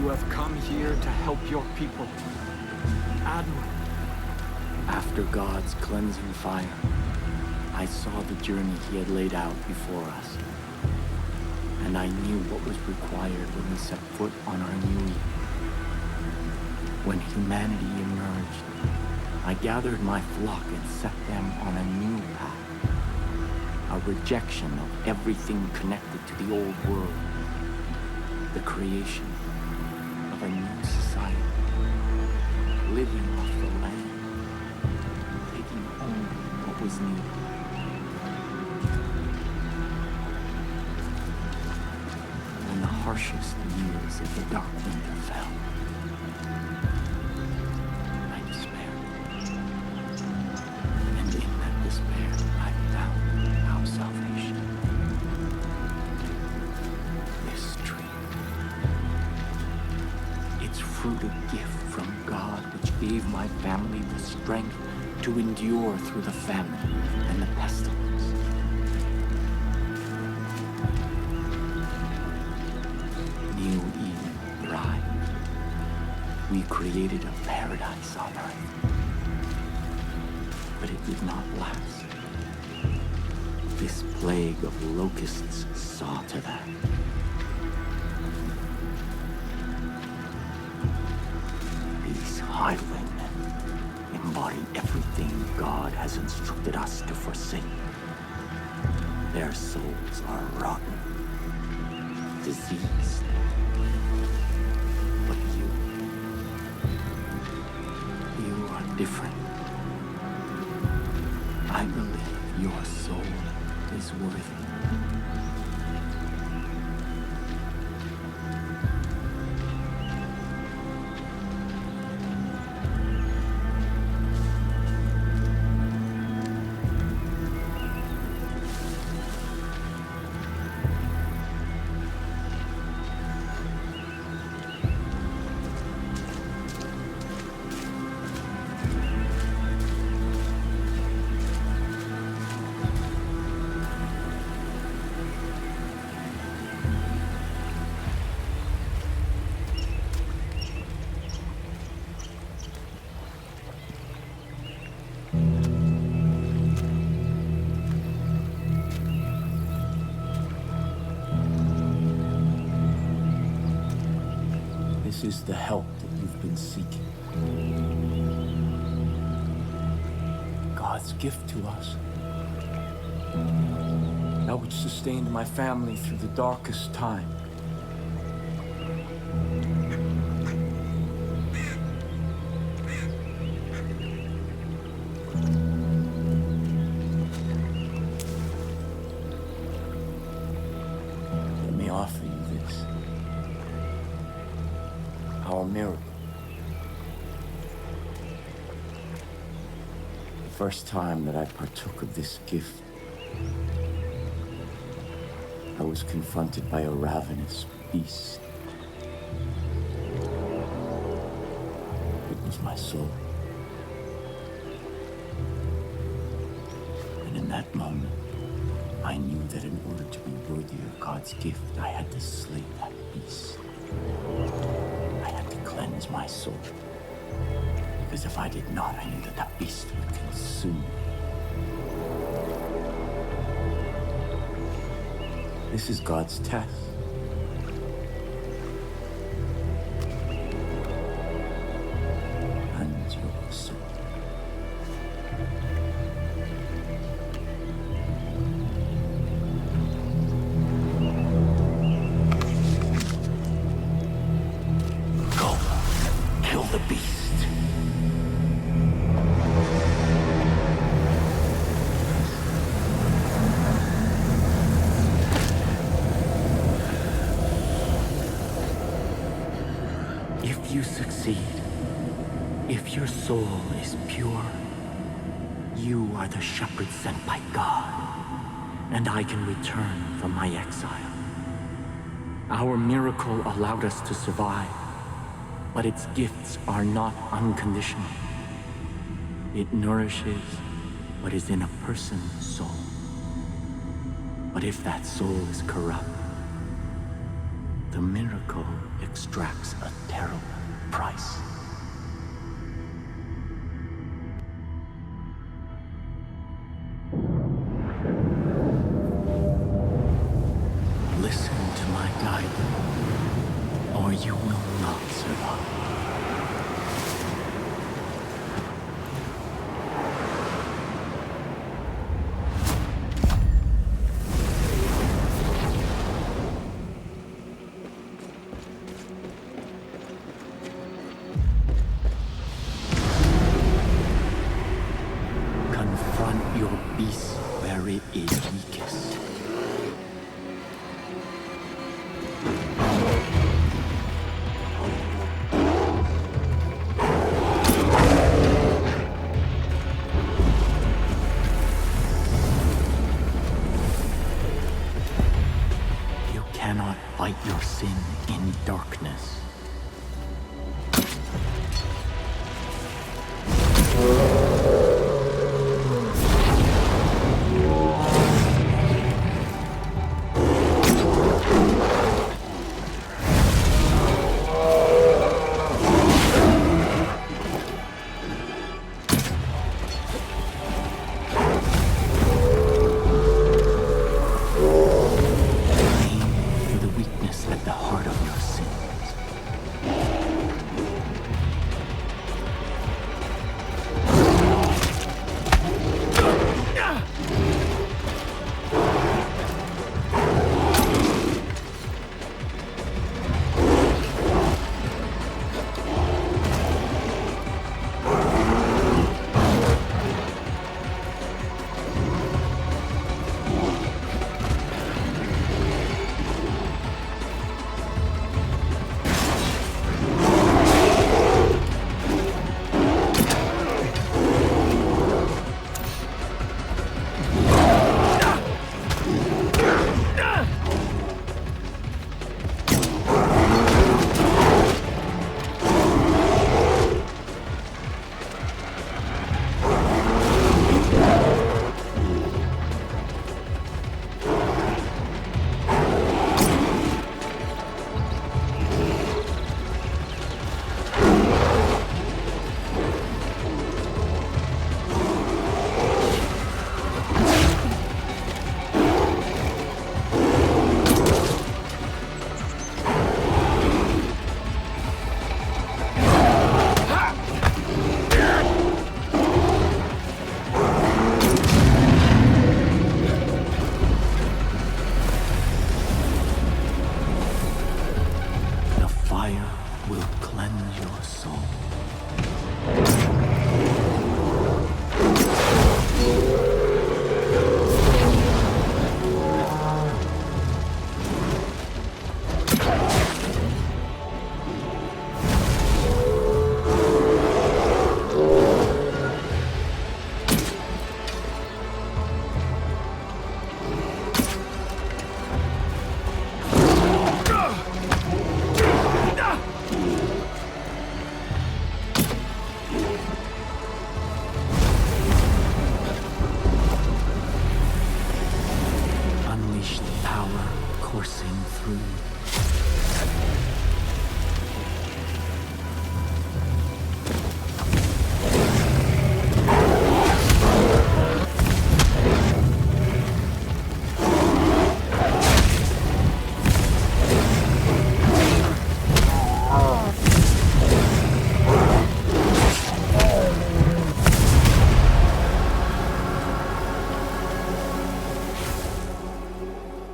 You have come here to help your people. Admiral. After God's cleansing fire, I saw the journey he had laid out before us. And I knew what was required when we set foot on our new Eden. When humanity emerged, I gathered my flock and set them on a new path. A rejection of everything connected to the old world. The creation of a new society. Living off the land. Taking only what was needed. When the harshest years of the dark winter fell, I despaired. And in that despair, I found our salvation. This tree. Its fruit a gift from God, which gave my family the strength to endure through the famine and the pestilence. New Eden thrived. We created a paradise on earth. But it did not last. This plague of locusts saw to that. These highwaymen embody everything God has instructed us to forsake. Their souls are rotten, diseased. But you are different. I believe your soul is worthy. This is the help that you've been seeking. God's gift to us. That which sustained my family through the darkest time. Let me offer you this. Our miracle. The first time that I partook of this gift, I was confronted by a ravenous beast. It was my soul. And in that moment, I knew that in order to be worthy of God's gift, I had to slay that beast. I had to cleanse my soul. Because if I did not, I knew that that beast would consume me. This is God's test. And your soul. Go. Kill the beast. If you succeed, if your soul is pure, you are the shepherd sent by God, and I can return from my exile. Our miracle allowed us to survive, but its gifts are not unconditional. It nourishes what is in a person's soul. But if that soul is corrupt, The miracle extracts a terrible price. Listen to my guidance, or you will not survive. Confront your beast where it is weakest. You cannot fight your sin in darkness.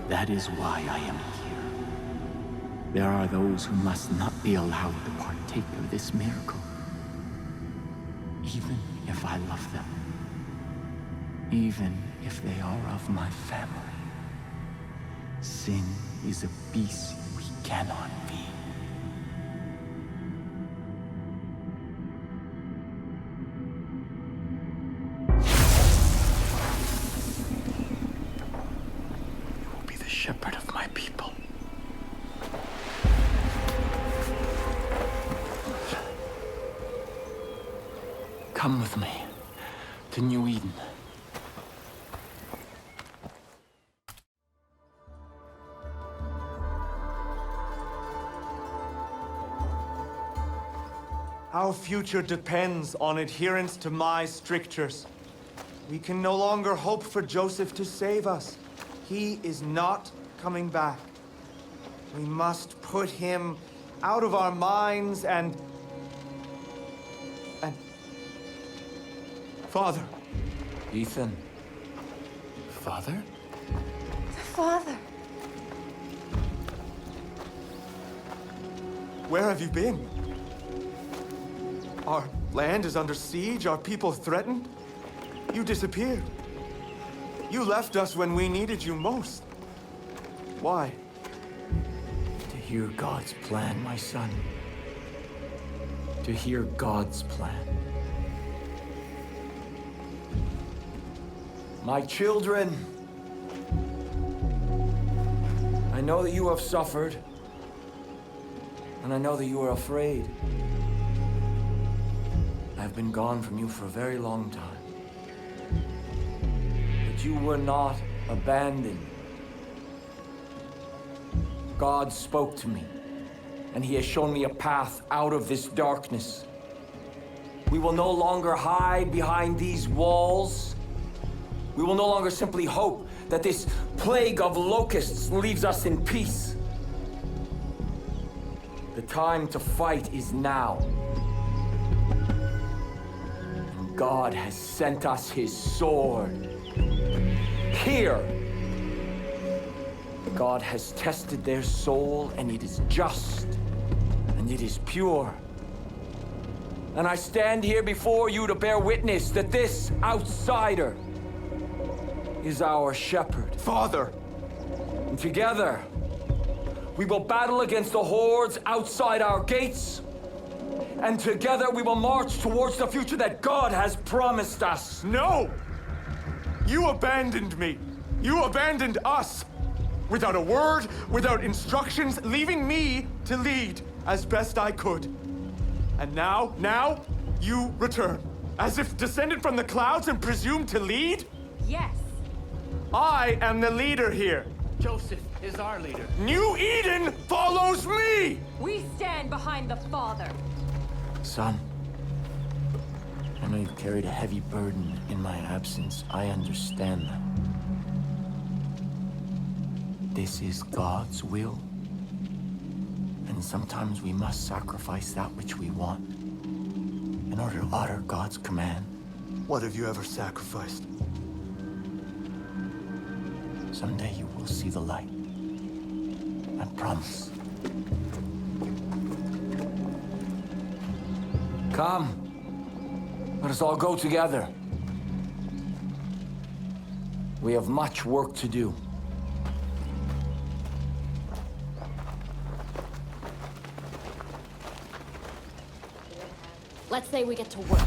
That is why I am here. There are those who must not be allowed to partake of this miracle. Even if I love them. Even if they are of my family. Sin is a beast we cannot be. Shepherd of my people. Come with me to New Eden. Our future depends on adherence to my strictures. We can no longer hope for Joseph to save us. He is not coming back. We must put him out of our minds and... Father. Ethan. Father? Father. Where have you been? Our land is under siege, our people threatened. You disappeared. You left us when we needed you most. Why? To hear God's plan, my son. To hear God's plan. My children, I know that you have suffered, and I know that you are afraid. I've been gone from you for a very long time. But you were not abandoned. God spoke to me, and He has shown me a path out of this darkness. We will no longer hide behind these walls. We will no longer simply hope that this plague of locusts leaves us in peace. The time to fight is now. And God has sent us His sword. Here! God has tested their soul, and it is just, and it is pure. And I stand here before you to bear witness that this outsider is our shepherd. Father! And together, we will battle against the hordes outside our gates. And together we will march towards the future that God has promised us. No! You abandoned me. You abandoned us. Without a word, without instructions, leaving me to lead as best I could. And now, you return. As if descended from the clouds and presumed to lead? Yes. I am the leader here. Joseph is our leader. New Eden follows me! We stand behind the Father. Son, I know you've carried a heavy burden in my absence. I understand that. This is God's will. And sometimes we must sacrifice that which we want in order to honor God's command. What have you ever sacrificed? Someday you will see the light. I promise. Come. Let us all go together. We have much work to do. Let's say we get to work.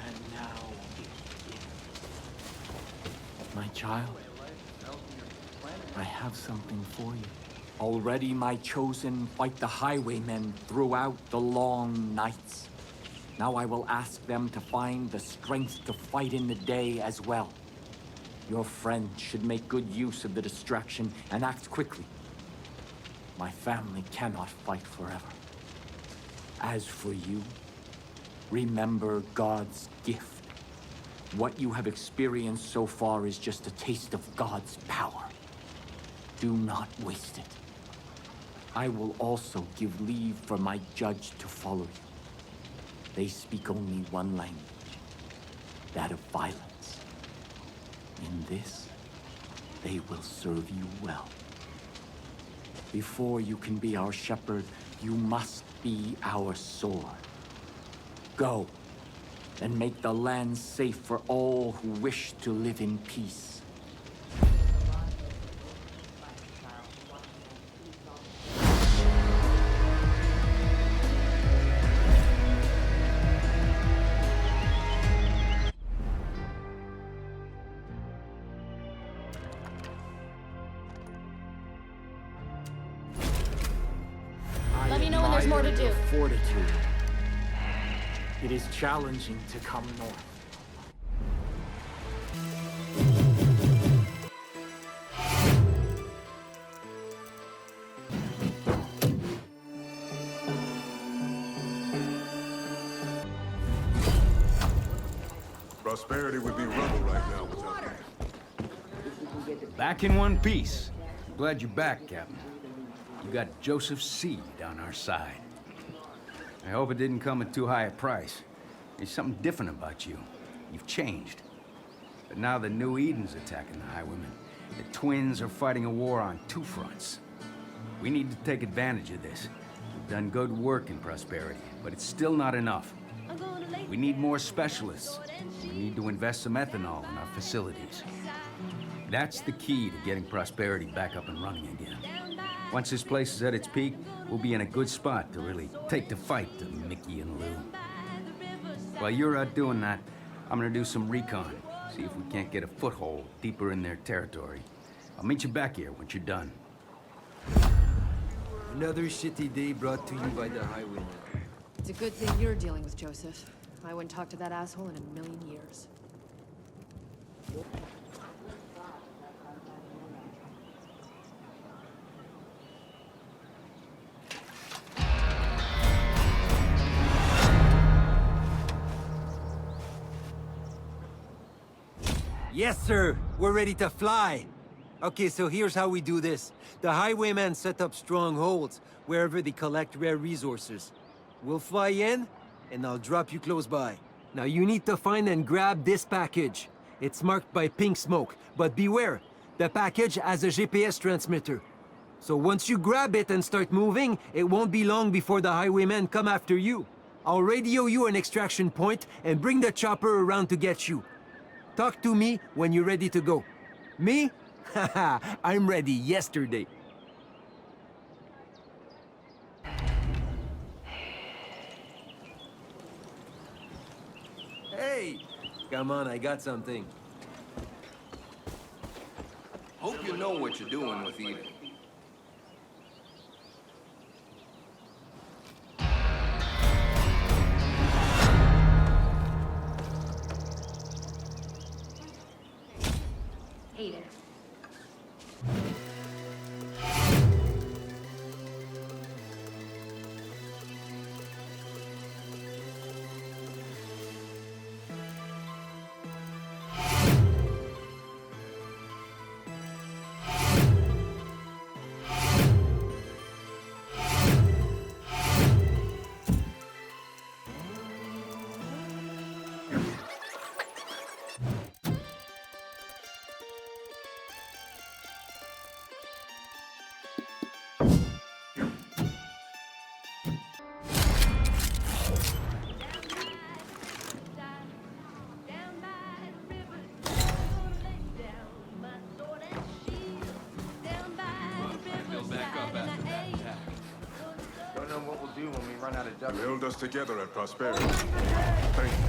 And now, my child, I have something for you. Already my chosen fight the Highwaymen throughout the long nights. Now I will ask them to find the strength to fight in the day as well. Your friend should make good use of the distraction and act quickly. My family cannot fight forever. As for you, remember God's gift. What you have experienced so far is just a taste of God's power. Do not waste it. I will also give leave for my judge to follow you. They speak only one language, that of violence. In this, they will serve you well. Before you can be our shepherd, you must be our sword. Go, and make the land safe for all who wish to live in peace. Let me know when there's more to do. Your fortitude. It is challenging to come north. Prosperity would be rubble right now without you. Back in one piece. Glad you're back, Captain. You got Joseph's seed on our side. I hope it didn't come at too high a price. There's something different about you. You've changed. But now the New Eden's attacking the Highwaymen. The twins are fighting a war on two fronts. We need to take advantage of this. We've done good work in Prosperity, but it's still not enough. We need more specialists. We need to invest some ethanol in our facilities. That's the key to getting Prosperity back up and running again. Once this place is at its peak, we'll be in a good spot to really take the fight to Mickey and Lou. While you're out doing that, I'm gonna do some recon, see if we can't get a foothold deeper in their territory. I'll meet you back here once you're done. Another shitty day brought to you by the Highwaymen. It's a good thing you're dealing with Joseph. I wouldn't talk to that asshole in a million years. Yes, sir! We're ready to fly! Okay, so here's how we do this. The Highwaymen set up strongholds wherever they collect rare resources. We'll fly in, and I'll drop you close by. Now you need to find and grab this package. It's marked by pink smoke, but beware, the package has a GPS transmitter. So once you grab it and start moving, it won't be long before the Highwaymen come after you. I'll radio you an extraction point and bring the chopper around to get you. Talk to me when you're ready to go. Me? Haha, I'm ready yesterday. Hey! Come on, I got something. Hope you know what you're doing with Eden. Hey there. You held us together at Prosperity. Thank you.